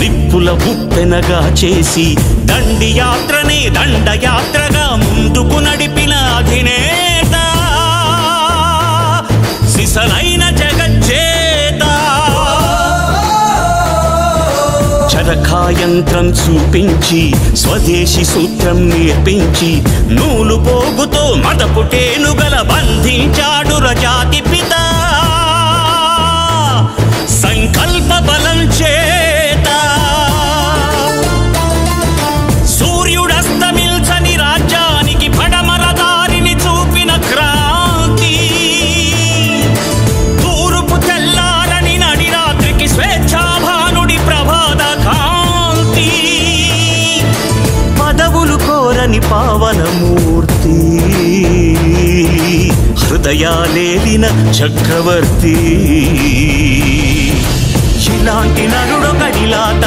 నిప్పుల ఉప్పెనగా చేసి దండి యాత్రనే దండయాత్రగా ముందుకు నడిపిన అధినేత సిసలైన జగజ్జేత చరఖాయంత్రం చూపించి స్వదేశీ సూత్రం నేర్పించి నూలు పోగుతో మదపుటేనుగల బంధించాడు రజాతి పిత సంకల్ప బలం చేత సూర్యుడస్తమిల్చని రాజ్యానికి పడమర దారిని చూపిన క్రాంతి తూర్పు తెల్లారని నడి రాత్రికి స్వేచ్ఛాభానుడి ప్రభాత కాంతి పదవులు కోరని పావనమూర్తి హృదయాలేలిన చక్రవర్తి ఇలాంటి నరుడొకడిలా